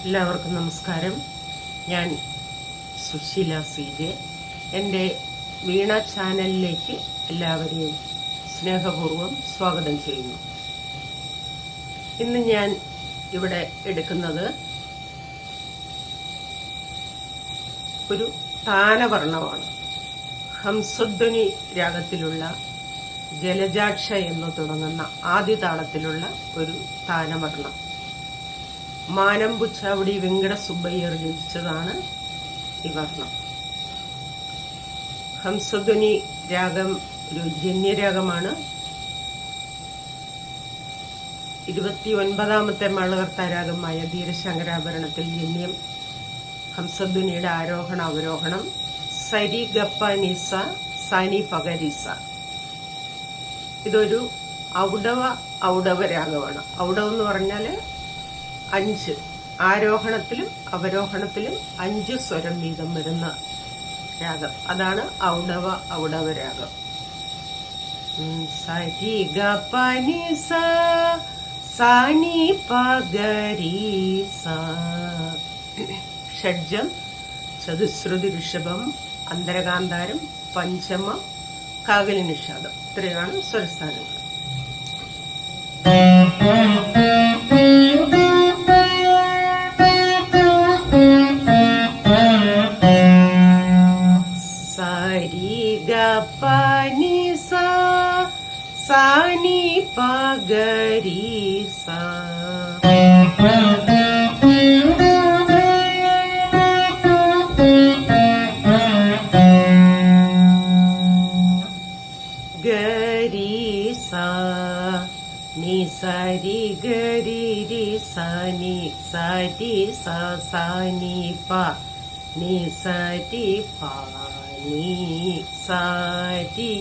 എല്ലാവർക്കും നമസ്കാരം. ഞാൻ സുശീല CJ. എൻ്റെ വീണ ചാനലിലേക്ക് എല്ലാവരെയും സ്നേഹപൂർവ്വം സ്വാഗതം ചെയ്യുന്നു. ഇന്ന് ഞാൻ ഇവിടെ എടുക്കുന്നത് ഒരു താനവർണ്ണമാണ്. ഹംസധ്വനി രാഗത്തിലുള്ള ജലജാക്ഷ എന്ന് തുടങ്ങുന്ന ആദ്യ താളത്തിലുള്ള ഒരു താനവർണ്ണം. മാനംപുച്ചാവടി വെങ്കട സുബ്ബയ്യർ രചിച്ചതാണ് ഈ വർണ്ണം. ഹംസധ്വനി രാഗം ഒരു ജന്യരാഗമാണ്. 29ാമത്തെ മേളകർത്താരാഗമായ ധീരശങ്കരാഭരണത്തിൽ ജന്യം. ഹംസധ്വനിയുടെ ആരോഹണ അവരോഹണം സരി ഗപ്പ നിസ സാനി പകരിസ. ഇതൊരു ഔഡവ രാഗമാണ്. ഔഡവം എന്ന് പറഞ്ഞാൽ 5 ആരോഹണത്തിലും അവരോഹണത്തിലും 5 സ്വരം വീതം വരുന്ന രാഗം. അതാണ് ഔഡവ രാഗം. സരി ഗപ്പ നിസ സാനി പഗരീസ. ഷഡ്ജം, ചതുശ്രുതി ഋഷഭം, അന്തരകാന്താരം, പഞ്ചമം, കാകലി നിഷാദം. ഇത്രയാണ് സ്വരസ്ഥാനങ്ങൾ. സരി ഗപ്പ നിസ സാനി പഗരീസ. ഗരീസ നി സരി ഗരി രി സനി സരി സനി പ നി സരി പ നി സരി.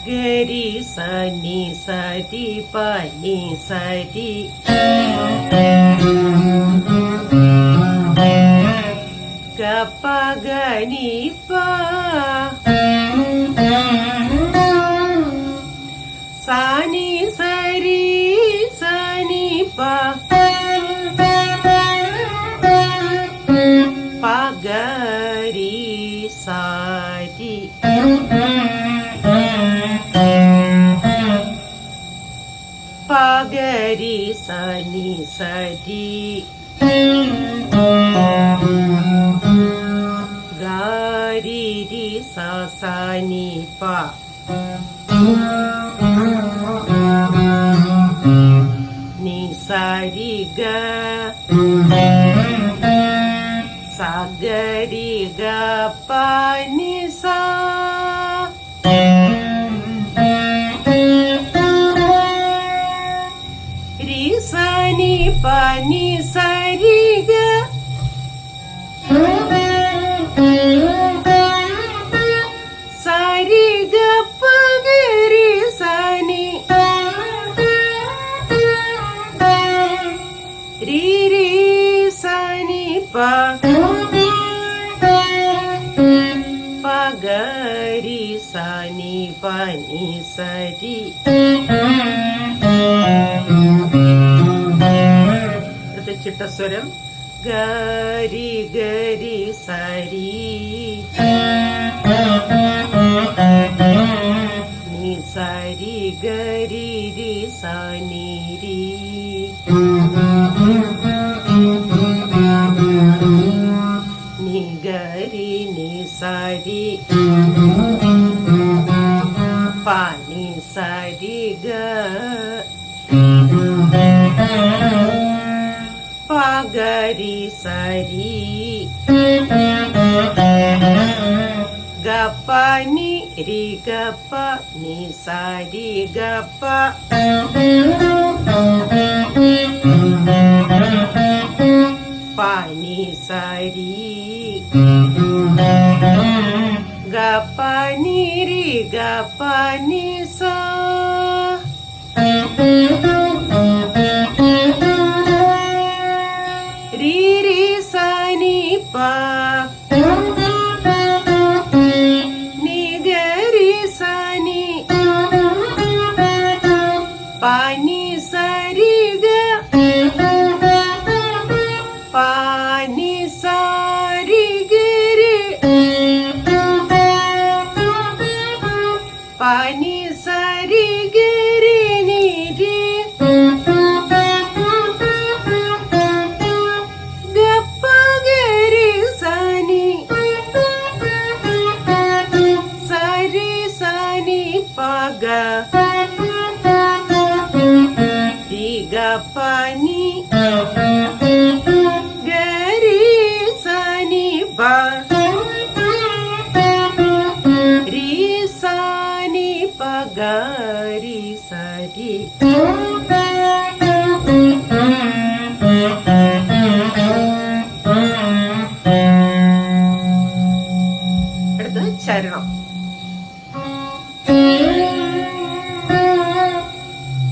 ഗരി സനി സരി പ നി സരി. ഗപ്പ ഗനി പ സാനി സരി സനി പ പഗരി സാരി. പഗരി സനി സരി. ഗരി രി സനി പ നി സരി ഗ സഗരി ഗ പ നി സ. രി സനി പ നി സരി ഗ സരി ഗ പ ഗരി സനി. രി രി സനി പ പഗരി സനി പ നി സരി. ചിട്ടസ്വരം ഗരി ഗരി സരി നി സരി ഗരി രി സനി രി. നി ഗരി നി സരി പ നി സരി ഗ പഗരി സരി. ഗപ്പ നി രി ഗപ്പ നി സരി ഗപ്പ. പ നി സരി. ഗപ്പ നി രി ഗപ്പ നി സ. രി രി സനി പ ni gari sa ni pa ri sa ni pa ga ri sa ri. അടുത്തത് ചരണം.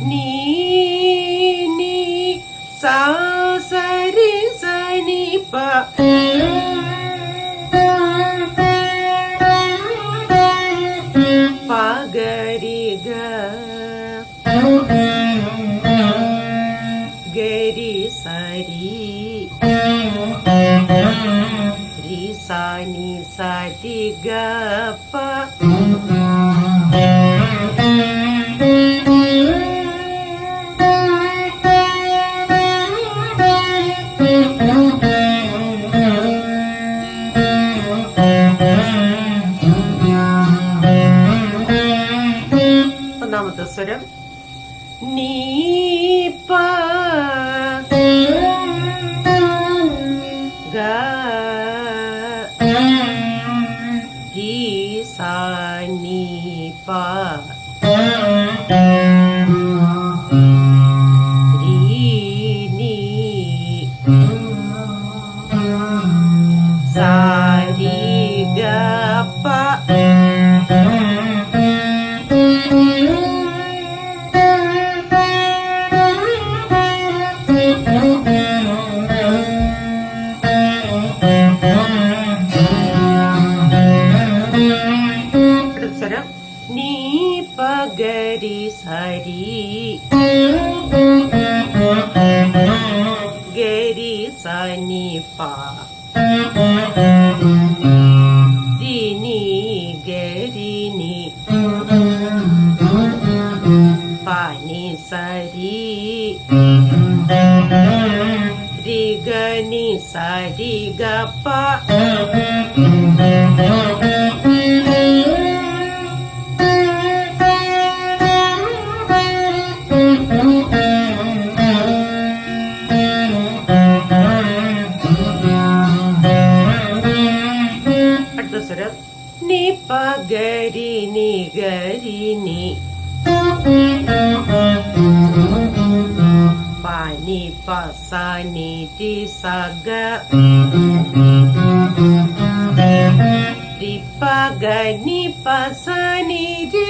നീ നീ സാ സരി സനി പ പഗരി ഗ ഗരി സരി രി സാ നി സാ രി ഗ പ ഒന്നാമത്തെ സ്വരം നീ പ ഗ രി സാ നി പ രി നി സാ രി ഗ പ സ്വരം നീ പഗരി സരി ഗരി സനി പ രി നി ഗരി നി പ നി സരി രി ഗ നി സരി ഗ പ സ്വരം നി പഗരി നി ഗരി നി പ നി പ സ നി രി സ ഗ രി പ ഗ നി പ സ നി രി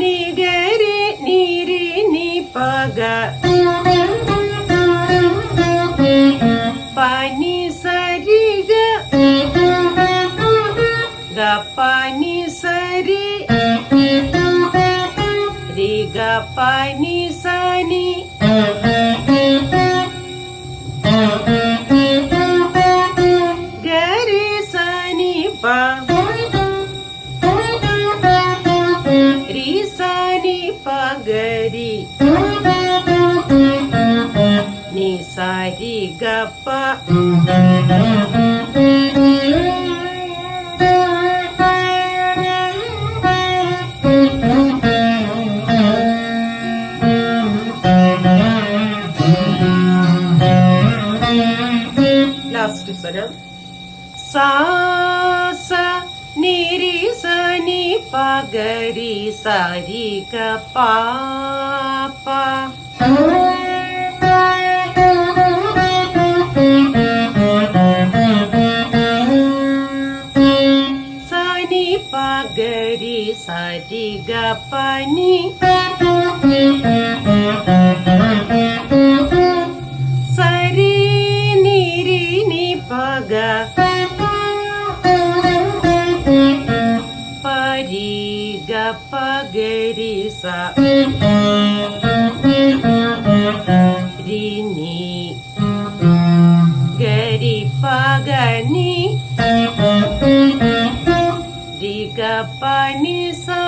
നി ഗരി നി രി നി പ ഗ പ നി സരി ഗ ഗ പ നി സരി രി ഗ പ നി സ നി ഗരി സ നി പ രി സ നി പ ഗരി നി സ രി ഗ പ ലാസ്റ്റ് സ്വരം സാ സ നി രി സ നി പ ഗരി സ രി ഗ പ പ സ നി പ ഗരി സ രി ഗ പ നി സരി നി രി നി പ ഗ പ രി ഗ പ ഗരി സ രി നി ഗരി പ ഗ നി രി ഗ പ നി സ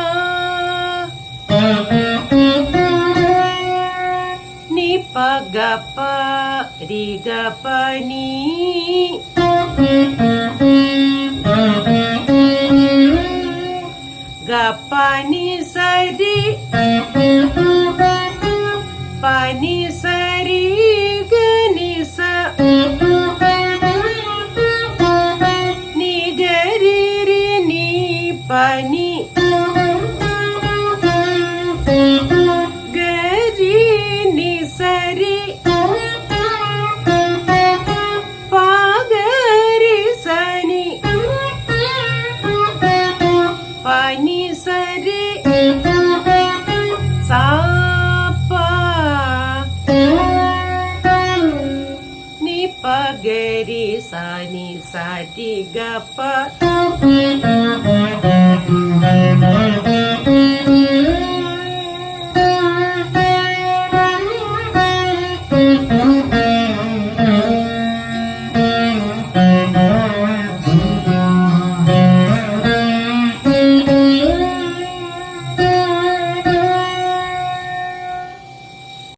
നി പ ഗ പ രി ഗ പ നി ഗ പ നി സ രി പനി സരി സാപ്പ നി പഗരി സനി സരി ഗപ്പ